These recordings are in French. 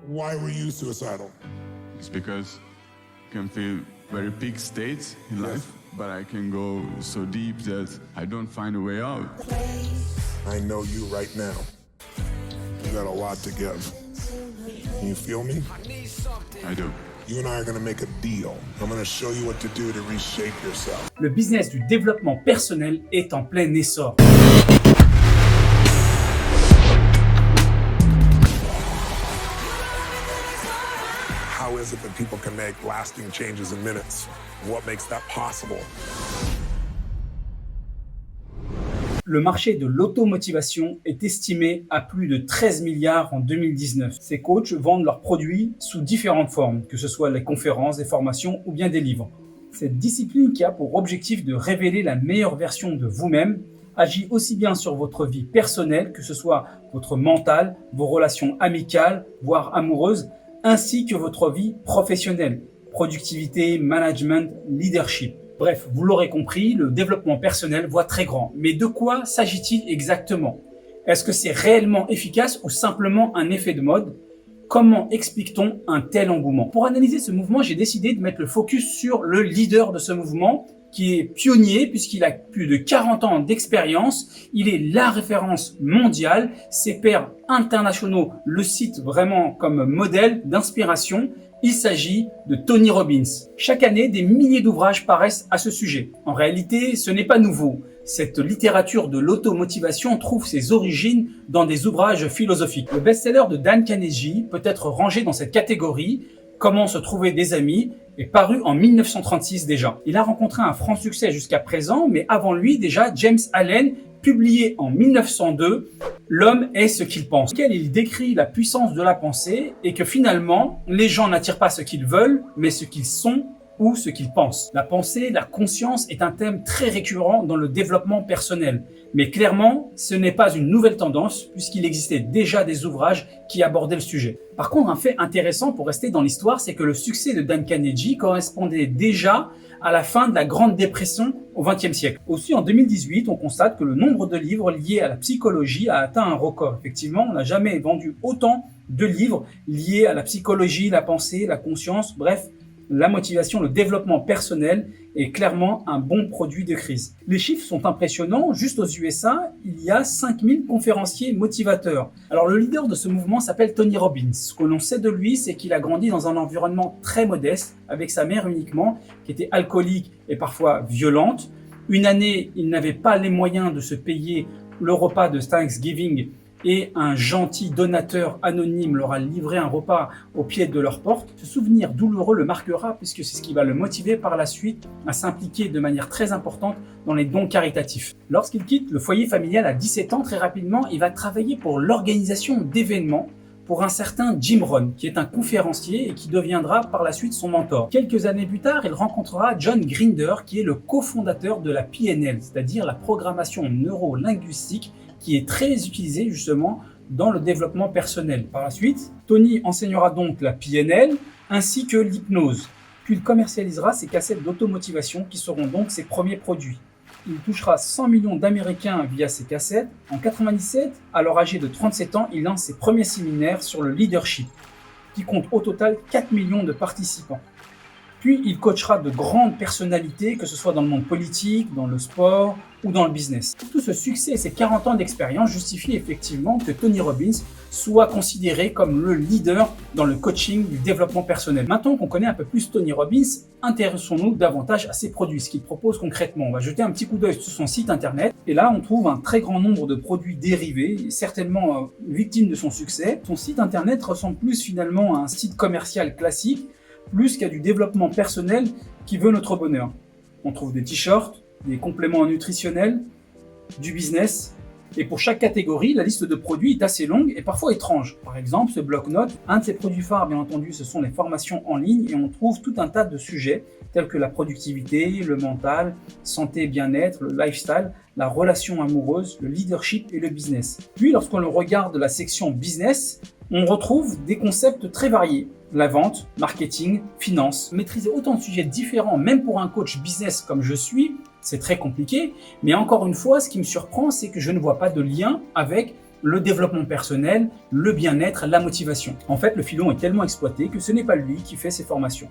Why were you suicidal? It's because I can feel very big states in life, but I can go so deep that I don't find a way out. I know you right now. You got a lot to give. Can you feel me? I do. You and I are going to make a deal. I'm going to show you what to do to reshape yourself. Le business du développement personnel est en plein essor. How is it that people can make lasting changes in minutes? What makes that possible? Le marché de l'automotivation est estimé à plus de 13 milliards en 2019. Ces coachs vendent leurs produits sous différentes formes, que ce soit les conférences, des formations ou bien des livres. Cette discipline qui a pour objectif de révéler la meilleure version de vous-même agit aussi bien sur votre vie personnelle, que ce soit votre mental, vos relations amicales, voire amoureuses, ainsi que votre vie professionnelle, productivité, management, leadership. Bref, vous l'aurez compris, le développement personnel voit très grand. Mais de quoi s'agit-il exactement? Est-ce que c'est réellement efficace ou simplement un effet de mode? Comment explique-t-on un tel engouement? Pour analyser ce mouvement, j'ai décidé de mettre le focus sur le leader de ce mouvement, qui est pionnier puisqu'il a plus de 40 ans d'expérience. Il est la référence mondiale. Ses pairs internationaux le citent vraiment comme modèle d'inspiration. Il s'agit de Tony Robbins. Chaque année, des milliers d'ouvrages paraissent à ce sujet. En réalité, ce n'est pas nouveau. Cette littérature de l'automotivation trouve ses origines dans des ouvrages philosophiques. Le best-seller de Dan Carnegie peut être rangé dans cette catégorie. Comment se trouver des amis est paru en 1936 déjà. Il a rencontré un franc succès jusqu'à présent, mais avant lui déjà, James Allen, publié en 1902, L'homme est ce qu'il pense, auquel il décrit la puissance de la pensée et que finalement, les gens n'attirent pas ce qu'ils veulent, mais ce qu'ils sont ou ce qu'ils pensent. La pensée, la conscience est un thème très récurrent dans le développement personnel. Mais clairement, ce n'est pas une nouvelle tendance puisqu'il existait déjà des ouvrages qui abordaient le sujet. Par contre, un fait intéressant pour rester dans l'histoire, c'est que le succès de Dan Carnegie correspondait déjà à la fin de la Grande Dépression au XXe siècle. Aussi, en 2018, on constate que le nombre de livres liés à la psychologie a atteint un record. Effectivement, on n'a jamais vendu autant de livres liés à la psychologie, la pensée, la conscience, bref, la motivation, le développement personnel est clairement un bon produit de crise. Les chiffres sont impressionnants. Juste aux USA, il y a 5000 conférenciers motivateurs. Alors, le leader de ce mouvement s'appelle Tony Robbins. Ce que l'on sait de lui, c'est qu'il a grandi dans un environnement très modeste, avec sa mère uniquement, qui était alcoolique et parfois violente. Une année, il n'avait pas les moyens de se payer le repas de Thanksgiving et un gentil donateur anonyme leur a livré un repas au pied de leur porte. Ce souvenir douloureux le marquera puisque c'est ce qui va le motiver par la suite à s'impliquer de manière très importante dans les dons caritatifs. Lorsqu'il quitte le foyer familial à 17 ans, très rapidement, il va travailler pour l'organisation d'événements pour un certain Jim Rohn, qui est un conférencier et qui deviendra par la suite son mentor. Quelques années plus tard, il rencontrera John Grinder, qui est le cofondateur de la PNL, c'est-à-dire la programmation neuro-linguistique, qui est très utilisée justement dans le développement personnel. Par la suite, Tony enseignera donc la PNL ainsi que l'hypnose. Puis il commercialisera ses cassettes d'automotivation qui seront donc ses premiers produits. Il touchera 100 millions d'Américains via ses cassettes. En 1997, alors âgé de 37 ans, il lance ses premiers séminaires sur le leadership, qui compte au total 4 millions de participants. Puis il coachera de grandes personnalités, que ce soit dans le monde politique, dans le sport ou dans le business. Tout ce succès et ses 40 ans d'expérience justifient effectivement que Tony Robbins soit considéré comme le leader dans le coaching du développement personnel. Maintenant qu'on connaît un peu plus Tony Robbins, intéressons-nous davantage à ses produits, ce qu'il propose concrètement. On va jeter un petit coup d'œil sur son site internet et là on trouve un très grand nombre de produits dérivés, certainement victimes de son succès. Son site internet ressemble plus finalement à un site commercial classique, plus qu'à du développement personnel qui veut notre bonheur. On trouve des t-shirts, des compléments nutritionnels, du business. Et pour chaque catégorie, la liste de produits est assez longue et parfois étrange. Par exemple, ce bloc-notes, un de ses produits phares, bien entendu, ce sont les formations en ligne et on trouve tout un tas de sujets tels que la productivité, le mental, santé, bien-être, le lifestyle, la relation amoureuse, le leadership et le business. Puis, lorsqu'on regarde la section business, on retrouve des concepts très variés. La vente, marketing, finance. Maîtriser autant de sujets différents, même pour un coach business comme je suis, c'est très compliqué. Mais encore une fois, ce qui me surprend, c'est que je ne vois pas de lien avec le développement personnel, le bien-être, la motivation. En fait, le filon est tellement exploité que ce n'est pas lui qui fait ses formations.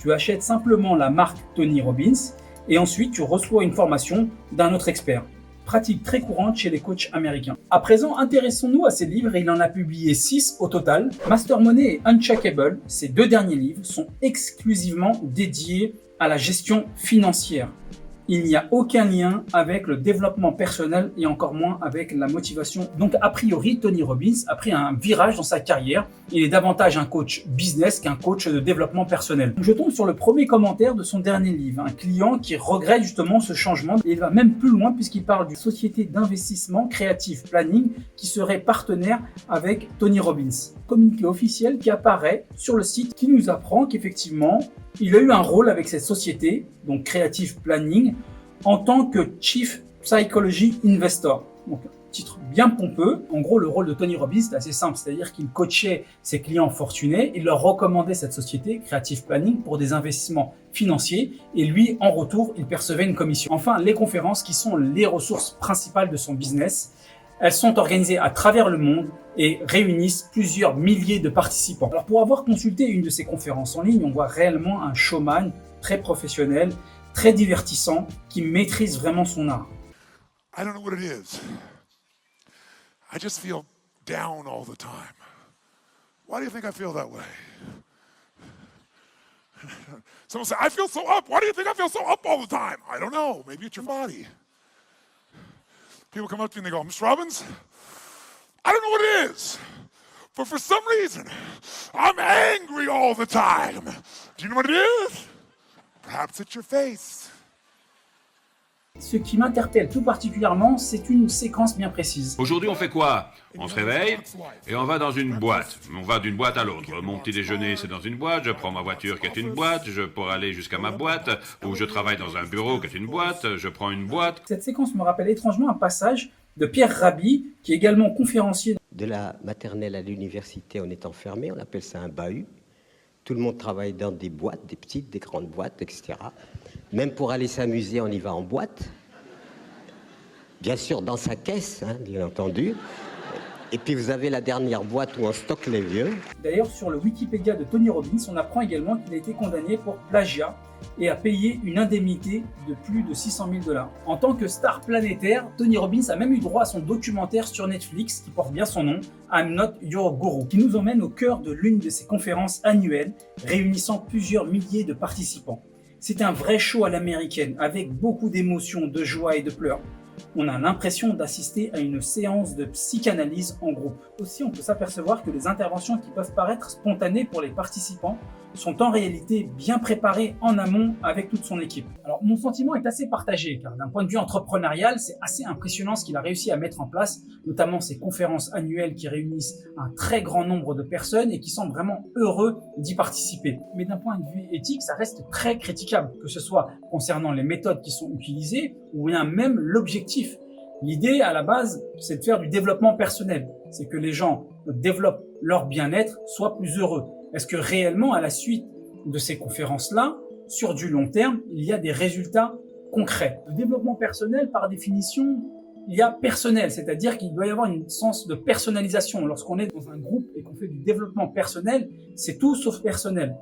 Tu achètes simplement la marque Tony Robbins et ensuite tu reçois une formation d'un autre expert. Pratique très courante chez les coachs américains. À présent, intéressons-nous à ces livres. Il en a publié 6 au total. Master Money et Uncheckable, ces 2 derniers livres, sont exclusivement dédiés à la gestion financière. Il n'y a aucun lien avec le développement personnel et encore moins avec la motivation. Donc a priori, Tony Robbins a pris un virage dans sa carrière. Il est davantage un coach business qu'un coach de développement personnel. Je tombe sur le premier commentaire de son dernier livre, un client qui regrette justement ce changement. Et il va même plus loin puisqu'il parle d'une société d'investissement Creative Planning qui serait partenaire avec Tony Robbins. Communiqué officiel qui apparaît sur le site qui nous apprend qu'effectivement, il a eu un rôle avec cette société, donc Creative Planning, en tant que Chief Psychology Investor. Donc, titre bien pompeux. En gros, le rôle de Tony Robbins est assez simple, c'est-à-dire qu'il coachait ses clients fortunés, il leur recommandait cette société, Creative Planning, pour des investissements financiers, et lui, en retour, il percevait une commission. Enfin, les conférences qui sont les ressources principales de son business. Elles sont organisées à travers le monde et réunissent plusieurs milliers de participants. Alors pour avoir consulté une de ces conférences en ligne, on voit réellement un showman très professionnel, très divertissant, qui maîtrise vraiment son art. I don't know what it is. I just feel down all the time. Why do you think I feel that way? Someone say, I feel so up. Why do you think I feel so up all the time? I don't know. Maybe it's your body. People come up to me and they go, Mr. Robbins, I don't know what it is, but for some reason, I'm angry all the time. Do you know what it is? Perhaps it's your face. Ce qui m'interpelle tout particulièrement, c'est une séquence bien précise. Aujourd'hui, on fait quoi? On se réveille et on va dans une boîte. On va d'une boîte à l'autre. Mon petit déjeuner, c'est dans une boîte. Je prends ma voiture qui est une boîte. Je peux aller jusqu'à ma boîte. Ou je travaille dans un bureau qui est une boîte. Je prends une boîte. Cette séquence me rappelle étrangement un passage de Pierre Rabhi, qui est également conférencier. De la maternelle à l'université, on est enfermé. On appelle ça un bahut. Tout le monde travaille dans des boîtes, des petites, des grandes boîtes, etc. Même pour aller s'amuser, on y va en boîte. Bien sûr, dans sa caisse, hein, bien entendu. Et puis vous avez la dernière boîte où on stocke les vieux. D'ailleurs, sur le Wikipédia de Tony Robbins, on apprend également qu'il a été condamné pour plagiat et a payé une indemnité de plus de 600 000 $. En tant que star planétaire, Tony Robbins a même eu droit à son documentaire sur Netflix qui porte bien son nom, I'm Not Your Guru, qui nous emmène au cœur de l'une de ses conférences annuelles, réunissant plusieurs milliers de participants. C'est un vrai show à l'américaine, avec beaucoup d'émotions, de joie et de pleurs. On a l'impression d'assister à une séance de psychanalyse en groupe. Aussi, on peut s'apercevoir que les interventions qui peuvent paraître spontanées pour les participants sont en réalité bien préparées en amont avec toute son équipe. Alors, mon sentiment est assez partagé, car d'un point de vue entrepreneurial, c'est assez impressionnant ce qu'il a réussi à mettre en place, notamment ces conférences annuelles qui réunissent un très grand nombre de personnes et qui semblent vraiment heureux d'y participer. Mais d'un point de vue éthique, ça reste très critiquable, que ce soit concernant les méthodes qui sont utilisées ou bien même l'objectif. L'idée, à la base, c'est de faire du développement personnel. C'est que les gens développent leur bien-être, soient plus heureux. Est-ce que réellement, à la suite de ces conférences-là, sur du long terme, il y a des résultats concrets? Le développement personnel, par définition, il y a personnel, c'est-à-dire qu'il doit y avoir un sens de personnalisation. Lorsqu'on est dans un groupe et qu'on fait du développement personnel, c'est tout sauf personnel.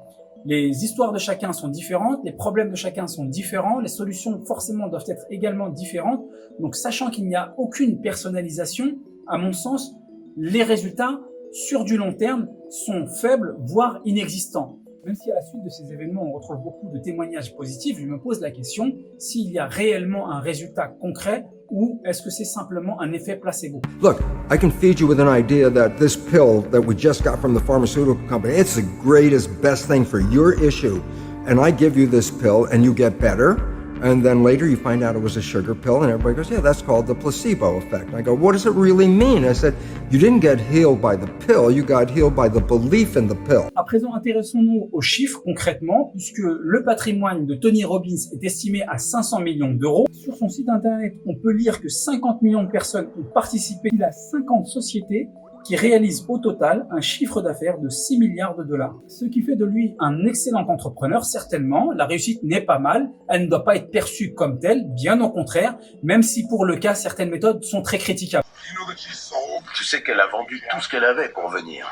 Les histoires de chacun sont différentes, les problèmes de chacun sont différents, les solutions forcément doivent être également différentes. Donc, sachant qu'il n'y a aucune personnalisation, à mon sens, les résultats sur du long terme sont faibles, voire inexistants. Même si à la suite de ces événements, on retrouve beaucoup de témoignages positifs, je me pose la question s'il y a réellement un résultat concret ou est-ce que c'est simplement un effet placebo. Look, I can feed you with an idea that this pill that we just got from the pharmaceutical company, it's the greatest, best thing for your issue. And I give you this pill and you get better. And then later you find out it was a sugar pill and everybody goes, yeah, that's called the placebo effect. And I go, what does it really mean? I said, you didn't get healed by the pill, you got healed by the belief in the pill. À présent, intéressons-nous aux chiffres concrètement, puisque le patrimoine de Tony Robbins est estimé à 500 millions d'euros. Sur son site internet, on peut lire que 50 millions de personnes ont participé. Il a 50 sociétés qui réalise au total un chiffre d'affaires de 6 milliards de dollars. Ce qui fait de lui un excellent entrepreneur, certainement. La réussite n'est pas mal, elle ne doit pas être perçue comme telle, bien au contraire, même si pour le cas, certaines méthodes sont très critiquables. You know that she's so Tu sais qu'elle a vendu tout ce qu'elle avait pour venir.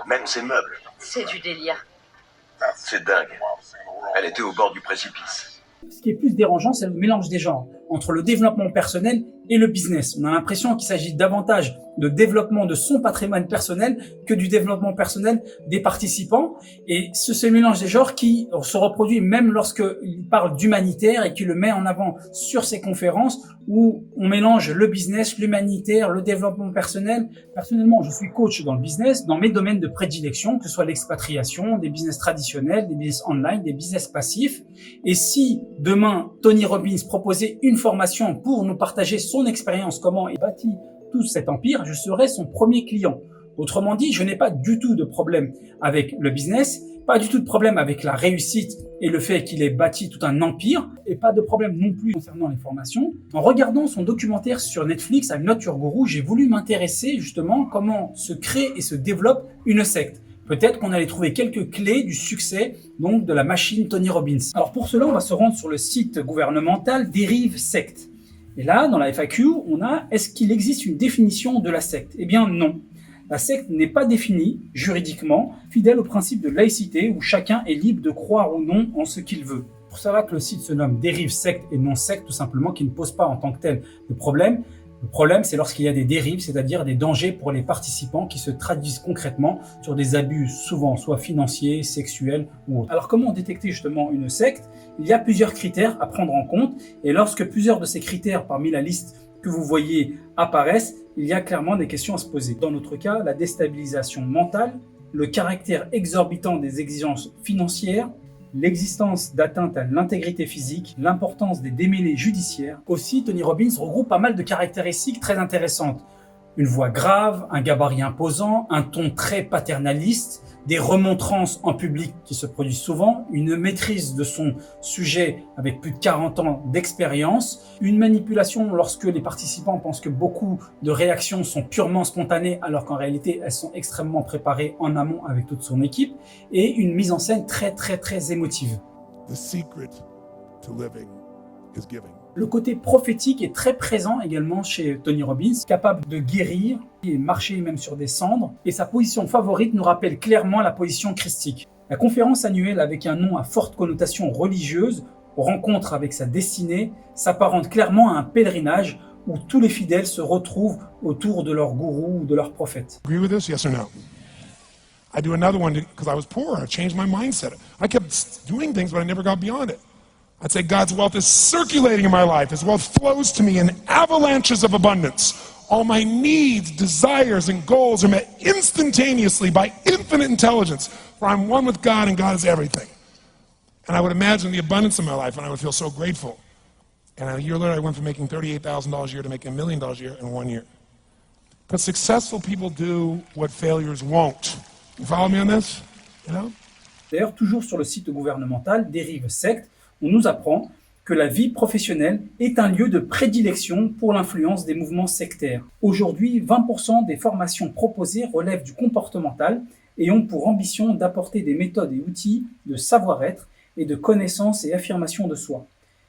Même ses meubles. C'est du délire. C'est dingue. Elle était au bord du précipice. Ce qui est plus dérangeant, c'est le mélange des genres entre le développement personnel et le business. On a l'impression qu'il s'agit davantage de développement de son patrimoine personnel que du développement personnel des participants. Et ce mélange des genres qui se reproduit même lorsqu'il parle d'humanitaire et qui le met en avant sur ses conférences où on mélange le business, l'humanitaire, le développement personnel. Personnellement, je suis coach dans le business, dans mes domaines de prédilection, que ce soit l'expatriation, des business traditionnels, des business online, des business passifs. Et si demain, Tony Robbins proposait une formation pour nous partager son expérience, comment il bâtit tout cet empire, je serai son premier client. Autrement dit, je n'ai pas du tout de problème avec le business, pas du tout de problème avec la réussite et le fait qu'il ait bâti tout un empire, et pas de problème non plus concernant les formations. En regardant son documentaire sur Netflix, I'm Not Your Guru, j'ai voulu m'intéresser justement comment se crée et se développe une secte. Peut-être qu'on allait trouver quelques clés du succès donc de la machine Tony Robbins. Alors pour cela, on va se rendre sur le site gouvernemental Dérive Secte. Et là, dans la FAQ, on a « Est-ce qu'il existe une définition de la secte ?» Eh bien non. La secte n'est pas définie juridiquement, fidèle au principe de laïcité où chacun est libre de croire ou non en ce qu'il veut. Pour cela que le site se nomme Dérive Secte et non secte, tout simplement, qui ne pose pas en tant que tel de problème. Le problème, c'est lorsqu'il y a des dérives, c'est-à-dire des dangers pour les participants qui se traduisent concrètement sur des abus souvent soit financiers, sexuels ou autres. Alors comment détecter justement une secte? Il y a plusieurs critères à prendre en compte et lorsque plusieurs de ces critères parmi la liste que vous voyez apparaissent, il y a clairement des questions à se poser. Dans notre cas, la déstabilisation mentale, le caractère exorbitant des exigences financières, l'existence d'atteinte à l'intégrité physique, l'importance des démêlés judiciaires. Aussi, Tony Robbins regroupe pas mal de caractéristiques très intéressantes. Une voix grave, un gabarit imposant, un ton très paternaliste, des remontrances en public qui se produisent souvent, une maîtrise de son sujet avec plus de 40 ans d'expérience, une manipulation lorsque les participants pensent que beaucoup de réactions sont purement spontanées alors qu'en réalité elles sont extrêmement préparées en amont avec toute son équipe, et une mise en scène très émotive. The secret to living is giving. Le côté prophétique est très présent également chez Tony Robbins, capable de guérir et marcher même sur des cendres. Et sa position favorite nous rappelle clairement la position christique. La conférence annuelle avec un nom à forte connotation religieuse, rencontre avec sa destinée, s'apparente clairement à un pèlerinage où tous les fidèles se retrouvent autour de leur gourou ou de leur prophète. Agree with this? Yes or no? I do another one because I was poor. I changed my mindset. I kept doing things, but I never got beyond it. I'd say God's wealth is circulating in my life. His wealth flows to me in avalanches of abundance. All my needs, desires, and goals are met instantaneously by infinite intelligence, for I'm one with God and God is everything. And I would imagine the abundance in my life and I would feel so grateful. And a year later I went from making $38,000 a year to making $1 million a year in 1 year. But successful people do what failures won't. You follow me on this? You know? D'ailleurs, toujours sur le site gouvernemental Dérive Secte, on nous apprend que la vie professionnelle est un lieu de prédilection pour l'influence des mouvements sectaires. Aujourd'hui, 20% des formations proposées relèvent du comportemental et ont pour ambition d'apporter des méthodes et outils de savoir-être et de connaissance et affirmation de soi,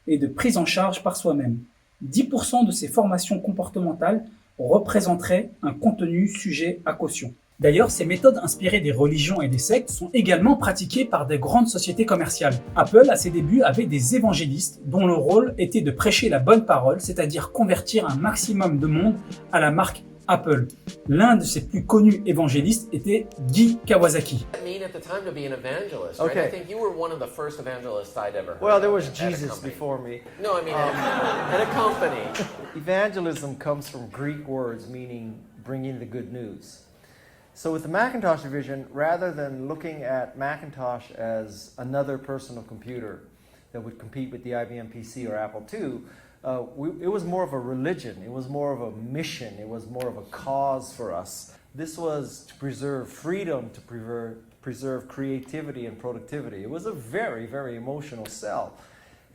et de prise en charge par soi-même. 10% de ces formations comportementales représenteraient un contenu sujet à caution. D'ailleurs, ces méthodes inspirées des religions et des sectes sont également pratiquées par des grandes sociétés commerciales. Apple, à ses débuts, avait des évangélistes dont le rôle était de prêcher la bonne parole, c'est-à-dire convertir un maximum de monde à la marque Apple. L'un de ses plus connus évangélistes était Guy Kawasaki. Okay. I think you were one of the first evangelists I'd ever heard. Well, there was at a Jesus company. before me. No, I mean at a company. Evangelism comes from Greek words meaning bringing the good news. So with the Macintosh division, rather than looking at Macintosh as another personal computer that would compete with the IBM PC or Apple II, it was more of a religion, it was more of a mission, it was more of a cause for us. This was to preserve freedom, to preserve creativity and productivity. It was a very emotional sell.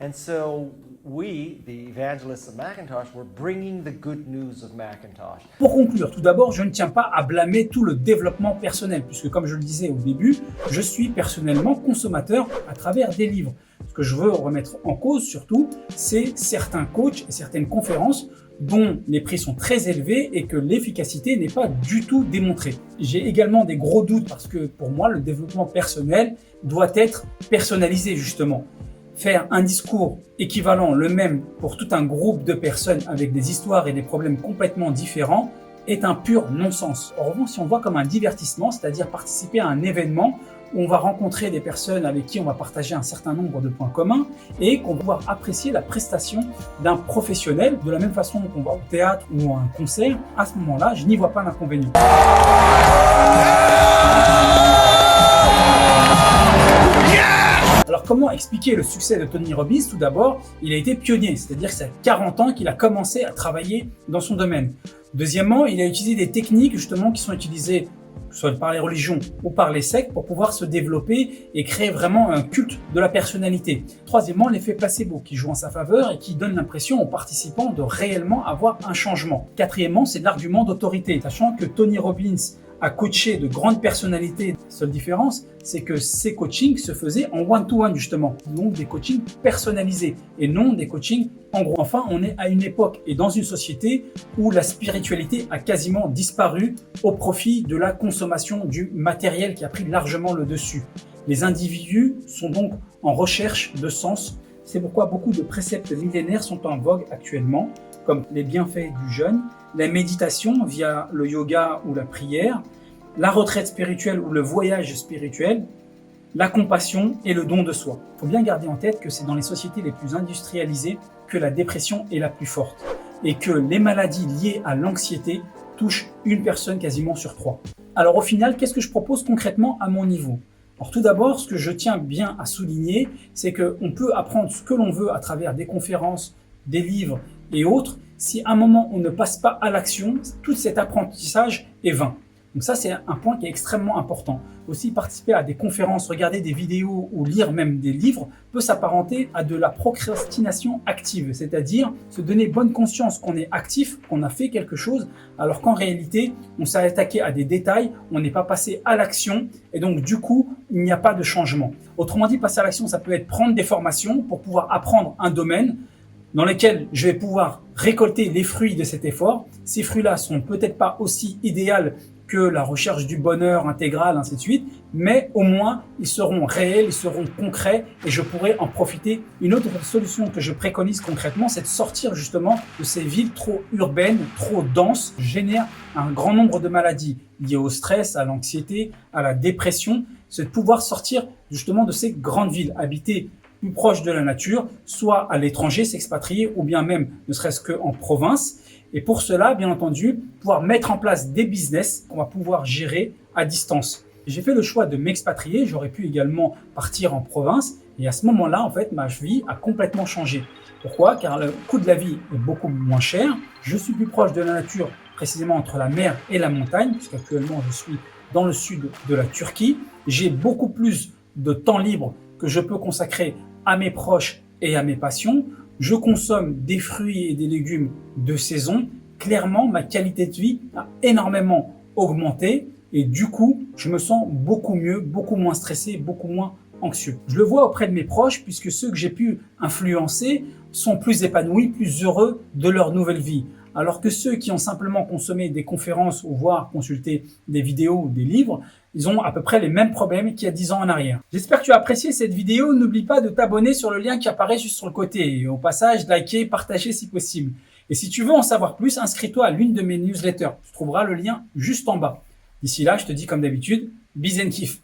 And so we, the evangelists of Macintosh, were bringing the good news of Macintosh. Pour conclure, tout d'abord, je ne tiens pas à blâmer tout le développement personnel, puisque comme je le disais au début, je suis personnellement consommateur à travers des livres. Ce que je veux remettre en cause surtout, c'est certains coachs et certaines conférences dont les prix sont très élevés et que l'efficacité n'est pas du tout démontrée. J'ai également des gros doutes parce que pour moi, le développement personnel doit être personnalisé justement. Faire un discours équivalent, le même pour tout un groupe de personnes avec des histoires et des problèmes complètement différents est un pur non-sens. En revanche, si on voit comme un divertissement, c'est-à-dire participer à un événement où on va rencontrer des personnes avec qui on va partager un certain nombre de points communs et qu'on va pouvoir apprécier la prestation d'un professionnel de la même façon qu'on va au théâtre ou à un concert, à ce moment-là, je n'y vois pas d'inconvénient. Alors comment expliquer le succès de Tony Robbins? Tout d'abord, il a été pionnier, c'est-à-dire que c'est à 40 ans qu'il a commencé à travailler dans son domaine. Deuxièmement, il a utilisé des techniques justement qui sont utilisées soit par les religions ou par les sectes pour pouvoir se développer et créer vraiment un culte de la personnalité. Troisièmement, l'effet placebo qui joue en sa faveur et qui donne l'impression aux participants de réellement avoir un changement. Quatrièmement, c'est l'argument d'autorité, sachant que Tony Robbins a coaché de grandes personnalités. La seule différence, c'est que ces coachings se faisaient en one-to-one justement, donc des coachings personnalisés et non des coachings en groupe. Enfin, on est à une époque et dans une société où la spiritualité a quasiment disparu au profit de la consommation du matériel qui a pris largement le dessus. Les individus sont donc en recherche de sens. C'est pourquoi beaucoup de préceptes millénaires sont en vogue actuellement, comme les bienfaits du jeûne, la méditation via le yoga ou la prière, la retraite spirituelle ou le voyage spirituel, la compassion et le don de soi. Il faut bien garder en tête que c'est dans les sociétés les plus industrialisées que la dépression est la plus forte et que les maladies liées à l'anxiété touchent une personne quasiment sur 3. Alors au final, qu'est-ce que je propose concrètement à mon niveau ? Alors tout d'abord, ce que je tiens bien à souligner, c'est qu'on peut apprendre ce que l'on veut à travers des conférences, des livres et autres. Si à un moment on ne passe pas à l'action, tout cet apprentissage est vain. Donc ça, c'est un point qui est extrêmement important. Aussi, participer à des conférences, regarder des vidéos ou lire même des livres peut s'apparenter à de la procrastination active, c'est-à-dire se donner bonne conscience qu'on est actif, qu'on a fait quelque chose, alors qu'en réalité, on s'est attaqué à des détails, on n'est pas passé à l'action, et donc du coup, il n'y a pas de changement. Autrement dit, passer à l'action, ça peut être prendre des formations pour pouvoir apprendre un domaine dans lequel je vais pouvoir récolter les fruits de cet effort. Ces fruits-là sont peut-être pas aussi idéaux que la recherche du bonheur intégral, ainsi de suite, mais au moins ils seront réels, ils seront concrets et je pourrai en profiter. Une autre solution que je préconise concrètement, c'est de sortir justement de ces villes trop urbaines, trop denses, génèrent un grand nombre de maladies liées au stress, à l'anxiété, à la dépression. C'est de pouvoir sortir justement de ces grandes villes, habiter plus proche de la nature, soit à l'étranger, s'expatrier, ou bien même ne serait-ce qu'en province. Et pour cela, bien entendu, pouvoir mettre en place des business qu'on va pouvoir gérer à distance. J'ai fait le choix de m'expatrier, j'aurais pu également partir en province, et à ce moment-là, en fait, ma vie a complètement changé. Pourquoi ? Car le coût de la vie est beaucoup moins cher, je suis plus proche de la nature, précisément entre la mer et la montagne, puisqu'actuellement je suis dans le sud de la Turquie. J'ai beaucoup plus de temps libre que je peux consacrer à mes proches et à mes passions. Je consomme des fruits et des légumes de saison. Clairement, ma qualité de vie a énormément augmenté et du coup, je me sens beaucoup mieux, beaucoup moins stressé, beaucoup moins anxieux. Je le vois auprès de mes proches puisque ceux que j'ai pu influencer sont plus épanouis, plus heureux de leur nouvelle vie. Alors que ceux qui ont simplement consommé des conférences ou voire consulté des vidéos ou des livres, ils ont à peu près les mêmes problèmes qu'il y a 10 ans en arrière. J'espère que tu as apprécié cette vidéo. N'oublie pas de t'abonner sur le lien qui apparaît juste sur le côté. Et au passage, liker, partager si possible. Et si tu veux en savoir plus, inscris-toi à l'une de mes newsletters. Tu trouveras le lien juste en bas. D'ici là, je te dis comme d'habitude, bis and kiff.